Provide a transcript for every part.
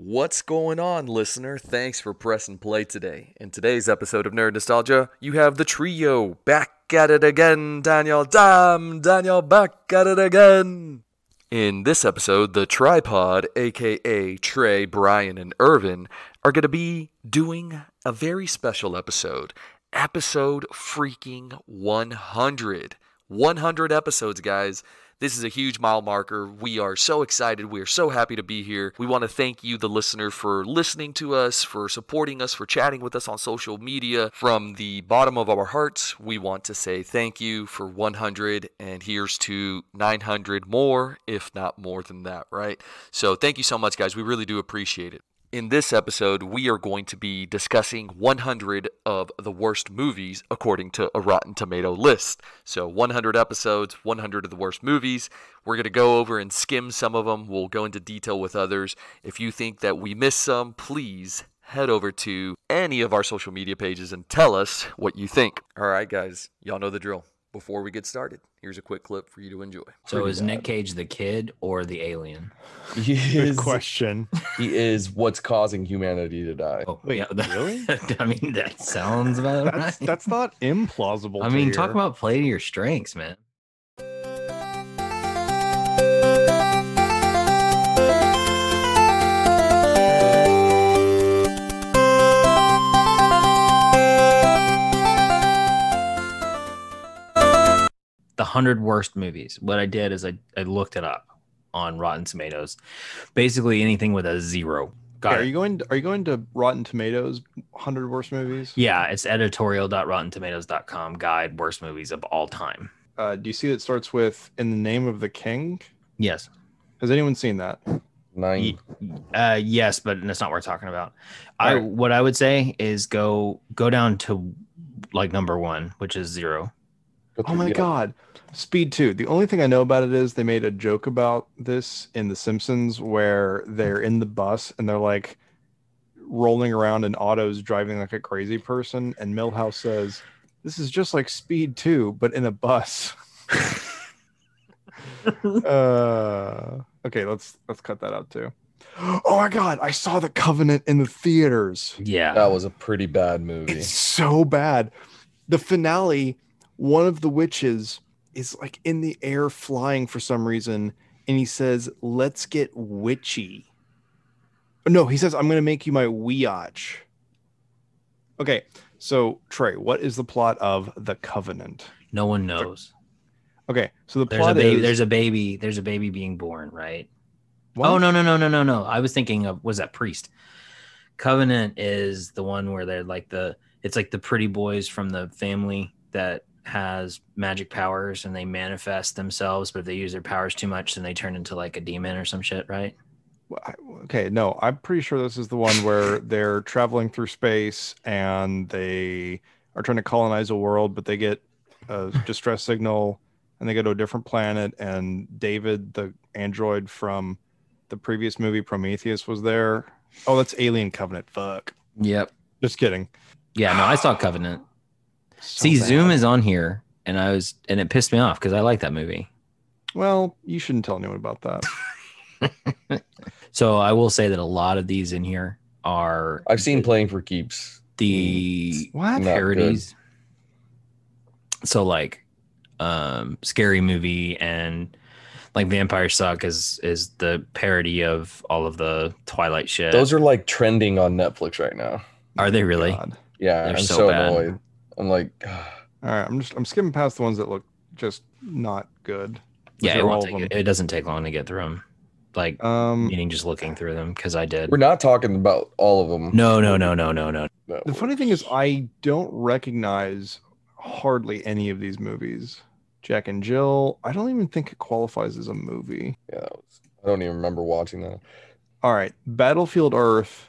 What's going on, listener? Thanks for pressing play today. In today's episode of Nerd Nostalgia, you have the trio back at it again. Daniel, back at it again. In this episode, the tripod, aka Trey, Brian, and Irvin, are going to be doing a very special episode. Episode freaking 100. 100 episodes, guys. This is a huge mile marker. We are so excited. We are so happy to be here. We want to thank you, the listener, for listening to us, for supporting us, for chatting with us on social media. From the bottom of our hearts, we want to say thank you for 100, and here's to 900 more, if not more than that, right? So thank you so much, guys. We really do appreciate it. In this episode, we are going to be discussing 100 of the worst movies according to a Rotten Tomato list. So 100 episodes, 100 of the worst movies. We're going to go over and skim some of them. We'll go into detail with others. If you think that we missed some, please head over to any of our social media pages and tell us what you think. All right, guys, y'all know the drill. Before we get started, here's a quick clip for you to enjoy. So is Nick Cage the kid or the alien? Good question. He is what's causing humanity to die. Oh, Wait, yeah, really? I mean, that sounds about right. That's not implausible. I mean, talk about play to your strengths, man. The 100 worst movies. What I did is I looked it up on Rotten Tomatoes. Basically anything with a 0. Are you going to Rotten Tomatoes 100 worst movies? Yeah, it's editorial.rottentomatoes.com guide worst movies of all time. Do you see that starts with In the Name of the King? Yes. Has anyone seen that? 9. Yes, but that's not what we're talking about. Right. What I would say is go down to like number 1, which is 0. Oh my God. Speed 2. The only thing I know about it is they made a joke about this in The Simpsons where they're in the bus and they're like rolling around in autos driving like a crazy person. And Milhouse says, this is just like Speed 2, but in a bus. Okay, let's cut that out too. Oh my God. I saw The Covenant in the theaters. Yeah. That was a pretty bad movie. It's so bad. The finale, one of the witches is like in the air flying for some reason, and he says, let's get witchy. No, he says, I'm going to make you my weotch. Okay, so Trey, what is the plot of The Covenant? No one knows. Okay, so the There's plot a baby. is... There's a baby being born, right? What? Oh, no. I was thinking of, was that Priest? Covenant is the one where they're like it's like the pretty boys from the family that has magic powers and they manifest themselves, but if they use their powers too much, then they turn into like a demon or some shit, right? Okay, no, I'm pretty sure this is the one where they're traveling through space and they are trying to colonize a world, but they get a distress signal and they go to a different planet, and David, the android from the previous movie Prometheus, was there. Oh, that's Alien Covenant. Fuck. Yep. Just kidding. Yeah, no, I saw Covenant. So See, bad. Zoom is on here, and it pissed me off because I like that movie. Well, you shouldn't tell anyone about that. So I will say that a lot of these in here are I've seen Playing for Keeps. the What? Not parodies. So like Scary Movie and like Vampire Suck is the parody of all of the Twilight shit. Those are like trending on Netflix right now. Are they really? God. Yeah, They're I'm so so bad. annoyed. I'm like, All right, I'm skipping past the ones that look just not good. Yeah, Those are all of them. it doesn't take long to get through them. Like meaning just looking through them because I did. we're not talking about all of them. No. The funny thing is, I don't recognize hardly any of these movies. Jack and Jill, I don't even think it qualifies as a movie. Yeah, I don't even remember watching that. All right, Battlefield Earth.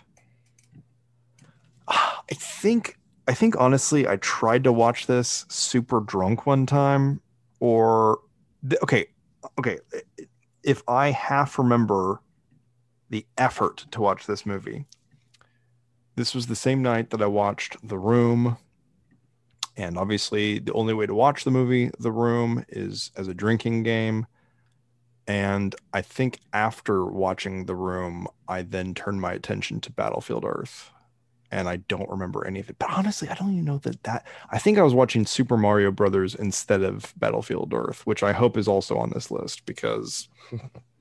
I think honestly, I tried to watch this super drunk one time, okay. If I half remember the effort to watch this movie, this was the same night that I watched The Room. And obviously the only way to watch the movie The Room is as a drinking game. And I think after watching The Room, I then turned my attention to Battlefield Earth. And I don't remember any of it. But honestly, I don't even know that. I think I was watching Super Mario Brothers instead of Battlefield Earth, which I hope is also on this list because,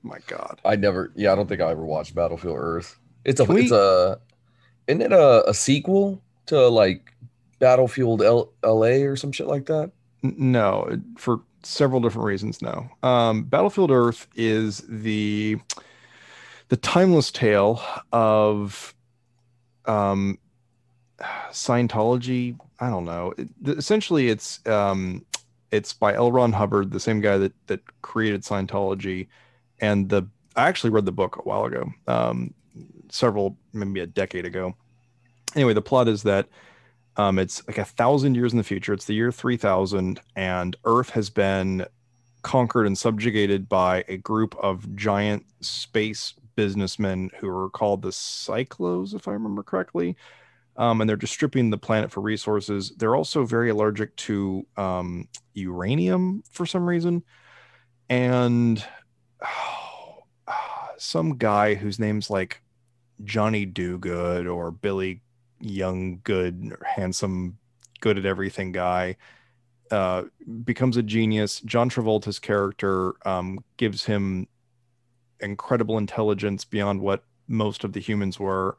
my God. I don't think I ever watched Battlefield Earth. Isn't it a sequel to like Battlefield LA or some shit like that? No, for several different reasons. No, Battlefield Earth is the timeless tale of Scientology. I don't know. Essentially, it's by L. Ron Hubbard, the same guy that created Scientology, and I actually read the book a while ago, maybe a decade ago. Anyway, the plot is that it's like 1,000 years in the future. It's the year 3000, and Earth has been conquered and subjugated by a group of giant space businessmen who are called the Cyclos, if I remember correctly. And they're just stripping the planet for resources. They're also very allergic to uranium for some reason. And some guy whose name's like Johnny Do-Good or Billy Young Good, handsome, good at everything guy, becomes a genius. John Travolta's character gives him incredible intelligence beyond what most of the humans were.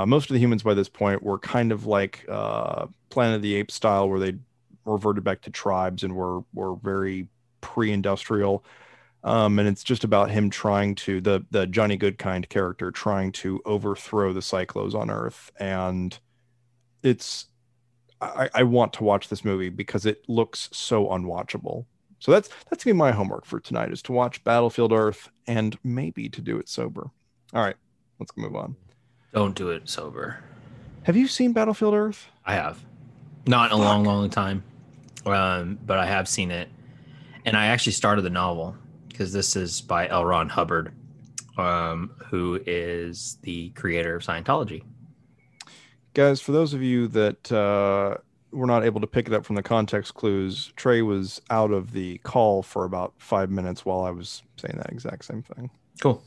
Most of the humans by this point were kind of like Planet of the Apes style, where they reverted back to tribes and were very pre-industrial. And it's just about him trying to, the Johnny Goodkind character, trying to overthrow the Cyclos on Earth. And I want to watch this movie because it looks so unwatchable. So that's gonna be my homework for tonight, is to watch Battlefield Earth and maybe to do it sober. All right, let's move on. Don't do it sober. Have you seen Battlefield Earth? I have. Not in a long time, but I have seen it. And I actually started the novel because this is by L. Ron Hubbard, who is the creator of Scientology. Guys, for those of you that were not able to pick it up from the context clues, Trey was out of the call for about 5 minutes while I was saying that exact same thing. Cool.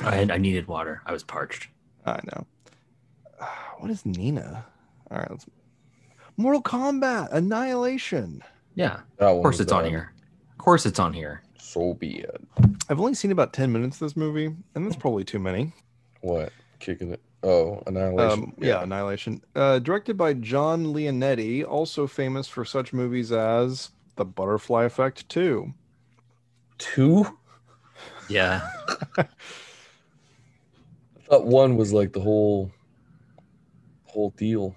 I needed water. I was parched. I know. What is Nina? All right, Mortal Kombat Annihilation. Yeah, of course it's on here. Of course it's on here. So be it. I've only seen about 10 minutes of this movie, and that's probably too many. What? Kicking it? Oh, Annihilation. Yeah, Annihilation. Directed by John Leonetti, also famous for such movies as The Butterfly Effect 2. 2? Yeah. I thought 1 was like the whole deal.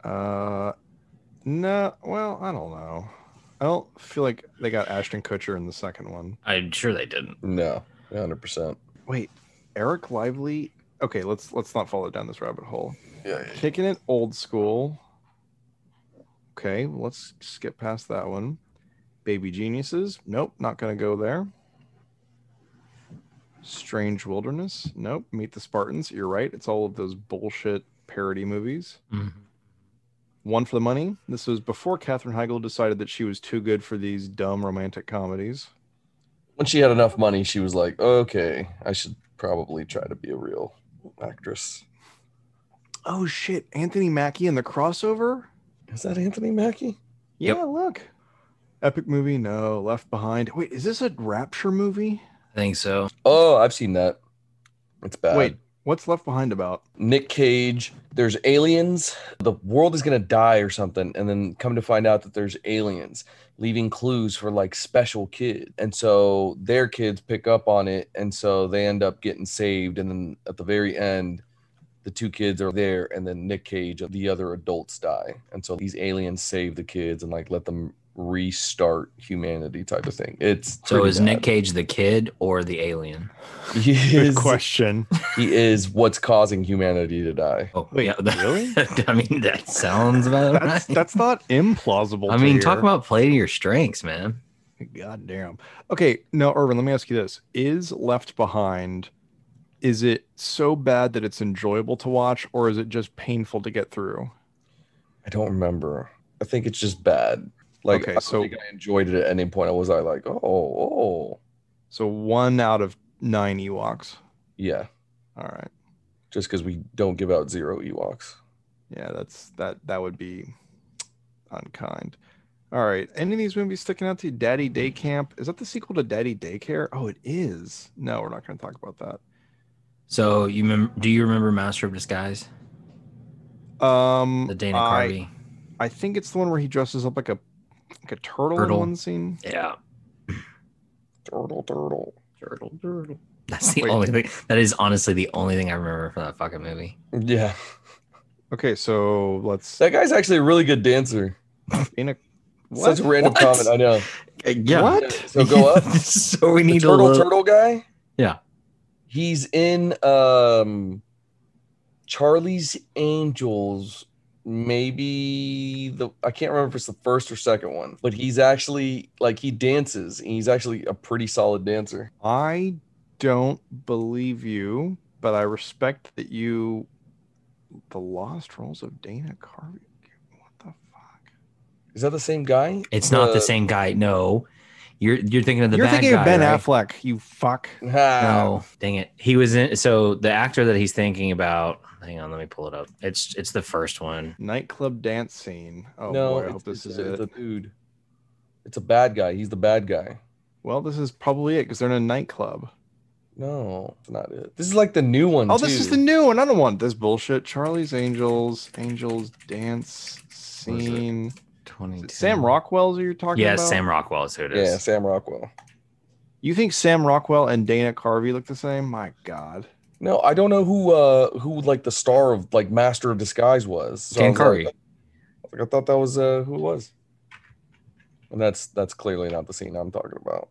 No, well, I don't know. I don't feel like they got Ashton Kutcher in the second one. I'm sure they didn't. No, 100%. Wait, Eric Lively? Okay, let's not follow down this rabbit hole. Yeah. Kicking it old school. Okay, let's skip past that one. Baby Geniuses? Nope, not going to go there. Strange Wilderness? Nope. Meet the Spartans? You're right. It's all of those bullshit parody movies. Mm-hmm. One for the Money? This was before Katherine Heigl decided that she was too good for these dumb romantic comedies. When she had enough money, she was like, okay, I should probably try to be a real actress. Oh, shit. Anthony Mackie in The Crossover? Is that Anthony Mackie? Yeah, Yep. Look. Epic movie? No. Left Behind? Wait, is this a Rapture movie? I think so. Oh, I've seen that. It's bad. Wait, what's Left Behind about? Nick Cage, there's aliens. The world is going to die or something. And then come to find out that there's aliens leaving clues for like special kids. And so their kids pick up on it. And so they end up getting saved. And then at the very end, the 2 kids are there. And then Nick Cage, the other adults die. And so these aliens save the kids and like let them restart humanity type of thing. It's So is bad. Nick Cage the kid or the alien? Good question. He is what's causing humanity to die. Oh, Wait, yeah. really? I mean, that sounds about right. That's not implausible. I mean, talk about play to your strengths, man. God damn. Okay, now, Irvin, let me ask you this. Is Left Behind, is it so bad that it's enjoyable to watch, or is it just painful to get through? I don't remember. I think it's just bad. Like, Okay, I don't so think I enjoyed it at any point. I was like, oh, 1 out of 9 Ewoks. yeah. All right. Just because we don't give out 0 Ewoks. Yeah, that would be unkind. All right. Any of these movies sticking out to you? Daddy Day Camp. Is that the sequel to Daddy Daycare? Oh, it is. No, we're not going to talk about that. So do you remember Master of Disguise? The Dana Carvey I think it's the one where he dresses up like a turtle in one scene. Yeah. Turtle. That's the only thing. That is honestly the only thing I remember from that fucking movie. Yeah. Okay, so let's. That guy's actually a really good dancer. Such a random comment, I know. Yeah. What? So go up. So we need the turtle guy. Yeah. He's in Charlie's Angels. Maybe I can't remember if it's the first or second one, but he's actually like he dances and he's actually a pretty solid dancer. I don't believe you, but I respect that you. The Lost Roles of Dana Carvey. What the fuck? Is that the same guy? It's not the same guy. No, you're thinking of the You're bad thinking guy, of Ben right? Affleck. You fuck. No, dang it. He was in. So the actor that he's thinking about. Hang on, let me pull it up. It's the first one. Nightclub dance scene. Oh no, boy, I hope this is it's it. a dude. It's a bad guy. He's the bad guy. Well, this is probably it because they're in a nightclub. No, it's not it. This is like the new one. Oh, too. this is the new one. I don't want this bullshit. Charlie's Angels dance scene. 22. Sam Rockwell's who you're talking about? Yeah, Sam Rockwell is who it is. Yeah, Sam Rockwell. You think Sam Rockwell and Dana Carvey look the same? My God. No, I don't know who like the star of like Master of Disguise was. So Dan Carvey. I thought that was who it was. And that's clearly not the scene I'm talking about.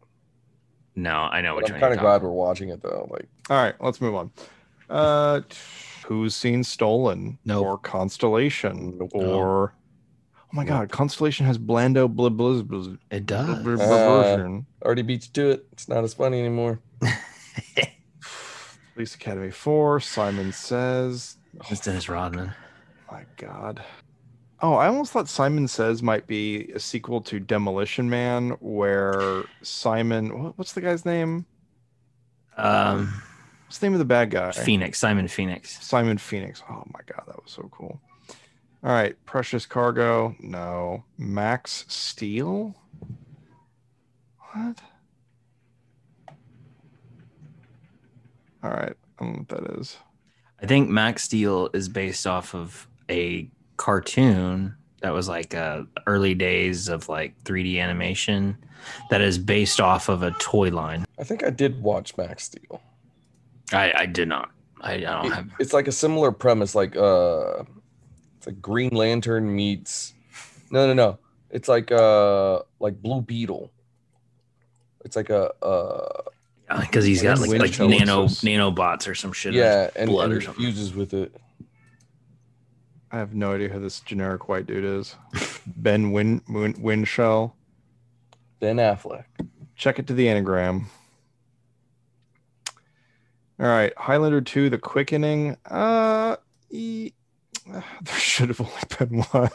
No, I know But which I'm one. kind of glad we're watching it though. Like, All right, let's move on. Who's Seen Stolen? Nope. Or Constellation? Nope. Or oh my God, Constellation has Blando Blizz. It does. Version. already beat you to it. It's not as funny anymore. Police Academy 4. Simon Says. It's Dennis Rodman. My God. Oh, I almost thought Simon Says might be a sequel to Demolition Man, where what's the guy's name? What's the name of the bad guy? Simon Phoenix. Simon Phoenix. Oh my God, that was so cool. All right, Precious Cargo. No. Max Steel. What? All right, I don't know what that is. I think Max Steel is based off of a cartoon that was like early days of like 3D animation that is based off of a toy line. I think I did watch Max Steel. I did not. I don't have. It's like a similar premise, like it's like Green Lantern meets. No. It's like Blue Beetle. It's like Because he's got like nanobots or some shit. Yeah, and blood and or he something. fuses with it. I have no idea who this generic white dude is. Ben Winshell. Ben Affleck. Check it to the anagram. All right, Highlander 2, The Quickening. There should have only been one.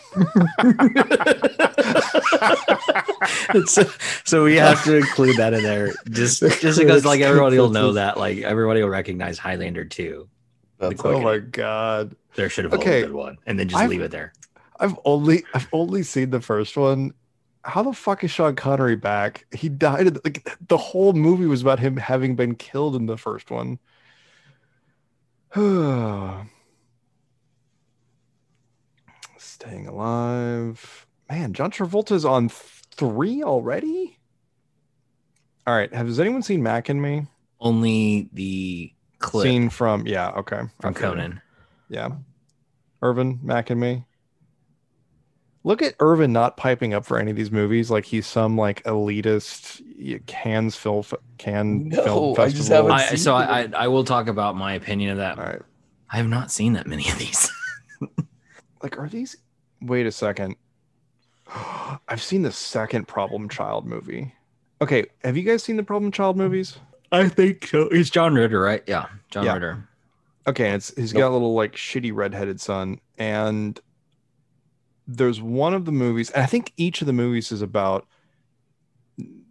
So we have to include that in there, just because like everybody will know that, like everybody will recognize Highlander 2. Oh my God, there should have only been one, and then just leave it there. I've only seen the first one. How the fuck is Sean Connery back? He died. Like the whole movie was about him having been killed in the first one. Staying Alive. Man, John Travolta's on 3 already? All right. Has anyone seen Mac and Me? Only the clip. Scene from, yeah, okay. From Conan. Yeah. Irvin, Mac and Me. Look at Irvin not piping up for any of these movies like he's some like elitist Cannes film festival. I just haven't seen it. I will talk about my opinion of that. All right. I have not seen that many of these. Like, are these? Wait a second. I've seen the second Problem Child movie. Okay, have you guys seen the Problem Child movies? I think so. It's John Ritter, right? Yeah, John Ritter. Okay, he's got a little like shitty redheaded son, and there's one of the movies, and I think each of the movies is about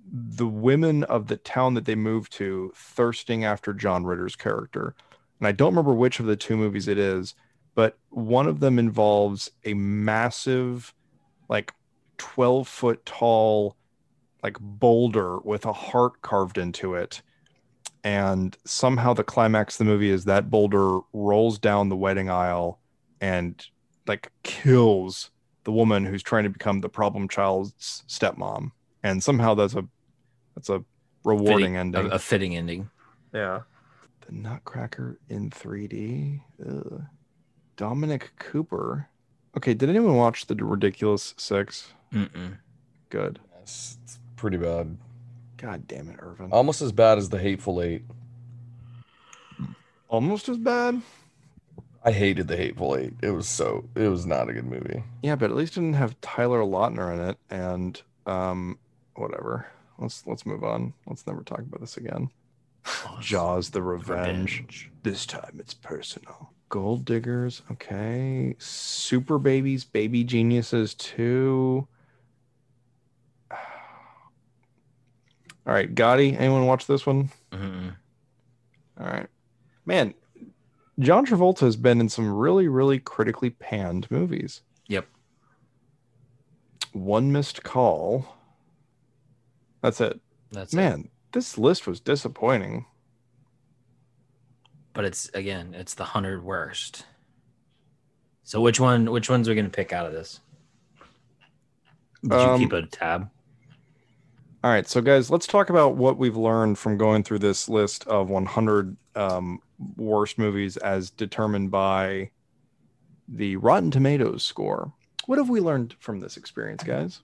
the women of the town that they moved to thirsting after John Ritter's character. And I don't remember which of the two movies it is, but one of them involves a massive, like 12-foot tall, like boulder with a heart carved into it. And somehow the climax of the movie is that boulder rolls down the wedding aisle and like kills the woman who's trying to become the problem child's stepmom. And somehow that's a rewarding ending. A fitting ending. Yeah. The Nutcracker in 3D. Ugh. Dominic Cooper. Okay, did anyone watch The Ridiculous Six? Mm-mm. Good. It's pretty bad. God damn it, Irvin. Almost as bad as The Hateful Eight. Almost as bad? I hated The Hateful Eight. It was not a good movie. Yeah, but at least it didn't have Tyler Lautner in it, and whatever. Let's move on. Let's never talk about this again. Jaws: The Revenge. This time it's personal. Gold Diggers. Okay. Super Babies, Baby Geniuses 2. All right, Gotti. Anyone watch this one? Mm-hmm. All right, man. John Travolta has been in some really, really critically panned movies. Yep. One Missed Call. That's it. Man, this list was disappointing. But it's the 100 worst. So which ones are we gonna pick out of this? Did you keep a tab? All right, so guys, let's talk about what we've learned from going through this list of 100 worst movies as determined by the Rotten Tomatoes score. What have we learned from this experience, guys?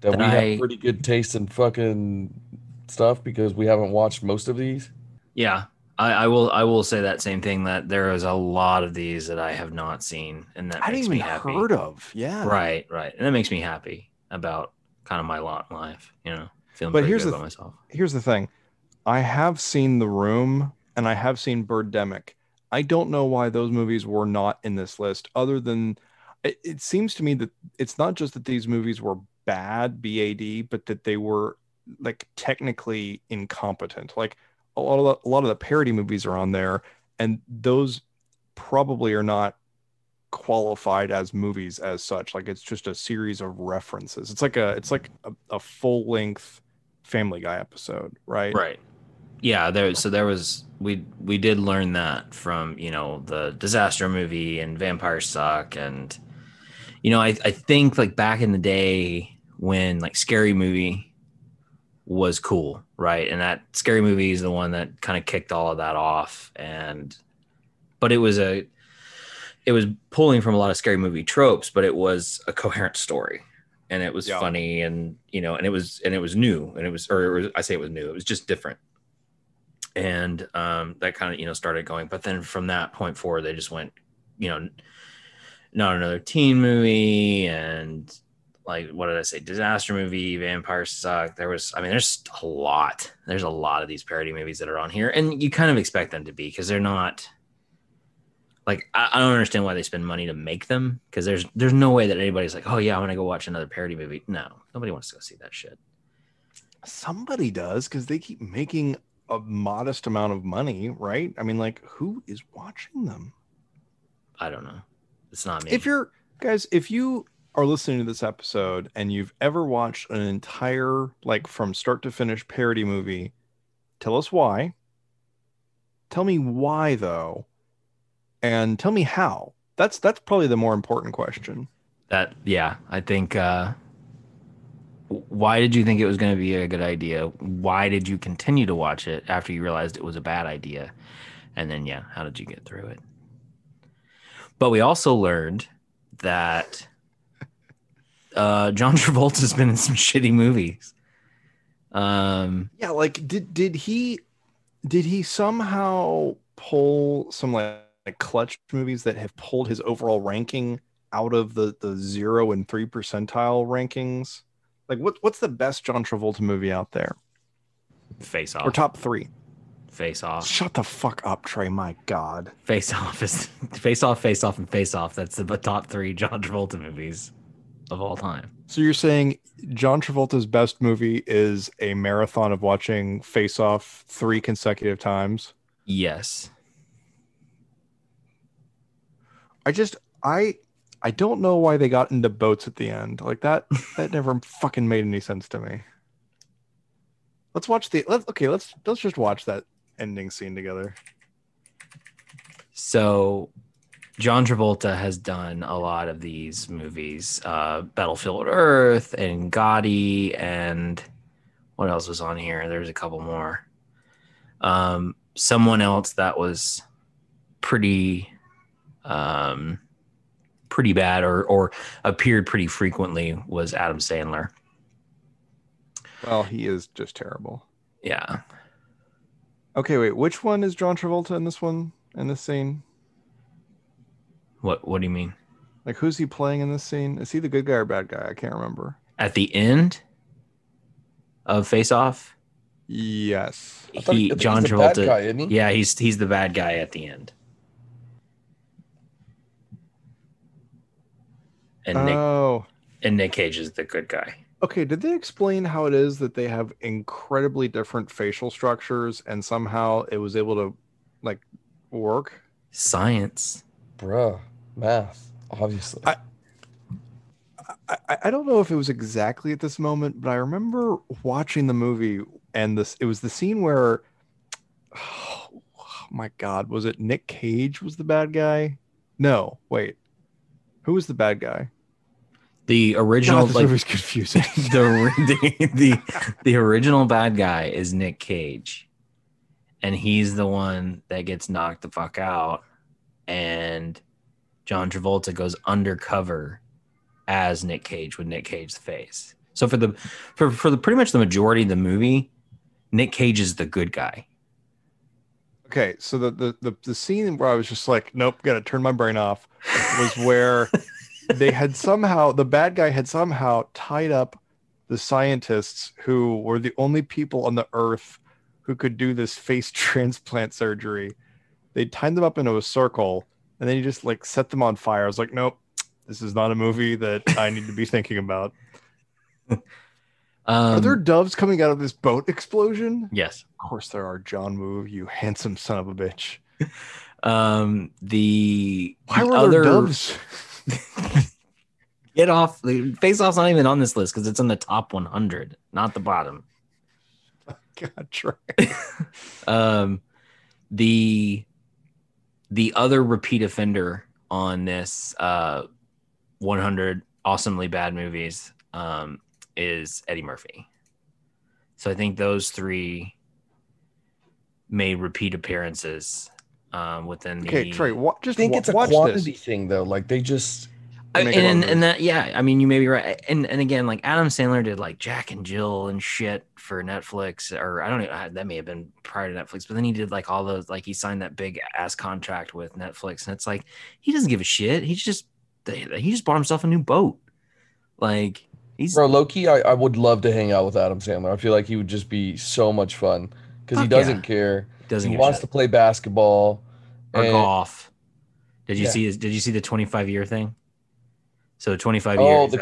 That we have pretty good taste in fucking stuff because we haven't watched most of these. Yeah, I will say that same thing, that there is a lot of these that I have not seen, and that makes me happy. Heard of. Yeah. Right. And that makes me happy about kind of my lot in life, feeling but pretty good about myself. Here's the thing. I have seen The Room and I have seen Birdemic. I don't know why those movies were not in this list, other than it seems to me that it's not just that these movies were bad, B-A-D, but that they were like technically incompetent. Like a lot of the parody movies are on there, and those probably are not qualified as movies as such. Like it's just a series of references. It's like a full length Family Guy episode, right? Yeah, we did learn that from the Disaster Movie and Vampires Suck, and I think like back in the day when like Scary Movie was cool, right? And that Scary Movie is the one that kind of kicked all of that off, but it was pulling from a lot of Scary Movie tropes, but it was a coherent story, and it was funny, and and it was new, and it was new. It was just different, and that kind of started going. But then from that point forward, they just went, not another teen movie, and like what did I say? Disaster Movie, Vampires Suck. There's a lot. There's a lot of these parody movies that are on here, and you kind of expect them to be, because they're not. Like, I don't understand why they spend money to make them, because there's no way that anybody's like, oh yeah, I'm gonna go watch another parody movie. No, nobody wants to go see that shit. Somebody does, because they keep making a modest amount of money, right? I mean, like, who is watching them? I don't know. It's not me. If you are listening to this episode and you've ever watched an entire, like, from start to finish parody movie, tell us why. Tell me why, though. And tell me how. That's probably the more important question. I think. Why did you think it was going to be a good idea? Why did you continue to watch it after you realized it was a bad idea? And then, how did you get through it? But we also learned that John Travolta's been in some shitty movies. Like did he somehow pull some like clutch movies that have pulled his overall ranking out of the 0 and 3 percentile rankings? Like what's the best John Travolta movie out there? Face Off. Or top 3? Face Off. Shut the fuck up, Trey. My God. Face Off is Face Off, Face Off, and Face Off. That's the top 3 John Travolta movies of all time. So you're saying John Travolta's best movie is a marathon of watching Face Off 3 consecutive times? Yes. I don't know why they got into boats at the end. Like that never fucking made any sense to me. Let's just watch that ending scene together. So John Travolta has done a lot of these movies, Battlefield Earth and Gotti, and what else was on here? There's a couple more. Someone else that was pretty bad or appeared pretty frequently was Adam Sandler. Well, he is just terrible. Yeah. Okay, wait. Which one is John Travolta in this one, in this scene? What do you mean? Like, who's he playing in this scene? Is he the good guy or bad guy? I can't remember. At the end of Face Off? Yes. I think John he's the Travolta. bad guy, isn't he? Yeah, he's the bad guy at the end. And Nick Cage is the good guy. Okay, did they explain how it is that they have incredibly different facial structures and somehow it was able to like work? Science. Bruh, math, obviously. I don't know if it was exactly at this moment, but I remember watching the movie and it was the scene where, oh my God, was it Nick Cage was the bad guy? No, wait. Who was the bad guy? The original, God, this movie's confusing. the original bad guy is Nick Cage, and he's the one that gets knocked the fuck out, and John Travolta goes undercover as Nick Cage with Nick Cage's face. So for the pretty much the majority of the movie, Nick Cage is the good guy. Okay, so the scene where I was just like, nope, gotta turn my brain off, was where the bad guy had somehow tied up the scientists who were the only people on the earth who could do this face transplant surgery. They tied them up into a circle and then he just like set them on fire. I was like, nope, this is not a movie that I need to be thinking about. Are there doves coming out of this boat explosion? Yes. Of course there are, John Woo, you handsome son of a bitch. Why were there doves? Get off. Face Off's not even on this list because it's in the top 100, not the bottom. God, Trey. The other repeat offender on this 100 awesomely bad movies is Eddie Murphy. So I think those 3 made repeat appearances within the. Okay, Trey, I think it's a quantity this thing though. Like they just. And that, yeah, I mean, you may be right. And again, like Adam Sandler did like Jack and Jill and shit for Netflix, or I don't know, that may have been prior to Netflix, but then he did like all those, like he signed that big ass contract with Netflix, and it's like he doesn't give a shit. He just bought himself a new boat. Like Bro, low-key, I would love to hang out with Adam Sandler. I feel like he would just be so much fun because he doesn't care. He wants to play basketball or golf. Did you see the 25-year thing? So 25 years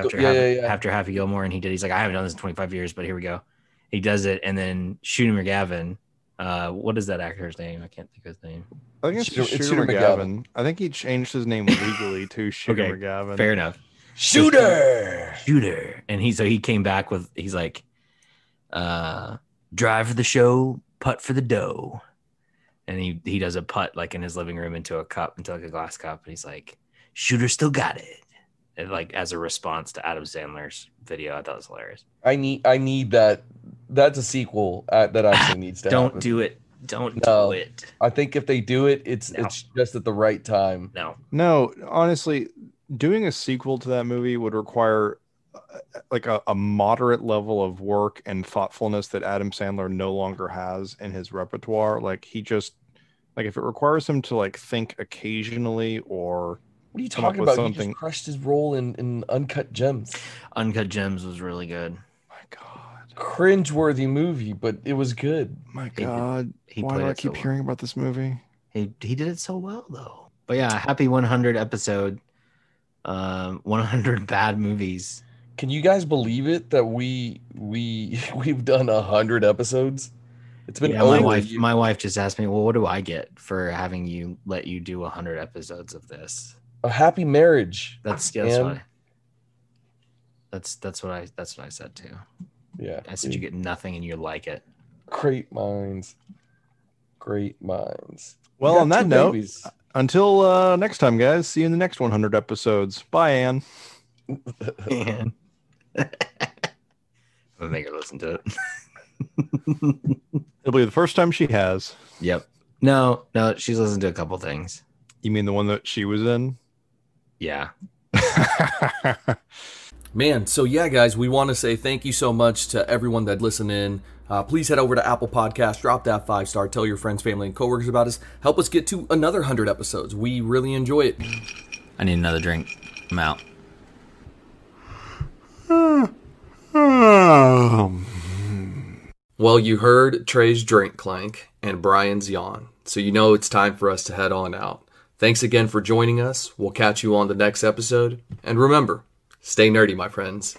after Happy Gilmore, and he's like, I haven't done this in 25 years, but here we go. He does it, and then Shooter McGavin. What is that actor's name? I can't think of his name. I think it's Shooter McGavin. I think he changed his name legally to Shooter McGavin. Fair enough. Shooter. And he came back with, he's like, drive for the show, putt for the dough. And he does a putt like in his living room into a glass cup, and he's like, Shooter still got it. And like as a response to Adam Sandler's video, I thought it was hilarious. I need that. That's a sequel that actually needs to happen. Don't do it. Do it. I think if they do it, it's just at the right time. No, honestly, doing a sequel to that movie would require like a moderate level of work and thoughtfulness that Adam Sandler no longer has in his repertoire. Like he just like if it requires him to like think occasionally or. What are you talking about? He just crushed his role in Uncut Gems. Uncut Gems was really good. My God. cringeworthy movie, but it was good. My did. God, He why played do I it so keep well. hearing about this movie? He did it so well though. But yeah, happy 100 episode. 100 bad movies. Can you guys believe it that we've done 100 episodes? It's been Yeah, over my wife just asked me, well, what do I get for having you let you do 100 episodes of this? a happy marriage. That's And- what I said too. Yeah. I said you get nothing and you like it. Great minds. Great minds. We Well, got on that two note, babies. until next time, guys. See you in the next 100 episodes. Bye, Anne. Man. I'll make her listen to it. It'll be the first time she has. Yep. No, she's listened to a couple things. You mean the one that she was in? Yeah. Man, so yeah, guys, we want to say thank you so much to everyone that listened in. Please head over to Apple Podcasts, drop that 5-star, tell your friends, family, and coworkers about us. Help us get to another 100 episodes. We really enjoy it. I need another drink. I'm out. Well, you heard Trey's drink clank and Brian's yawn, so you know it's time for us to head on out. Thanks again for joining us. We'll catch you on the next episode. And remember, stay nerdy, my friends.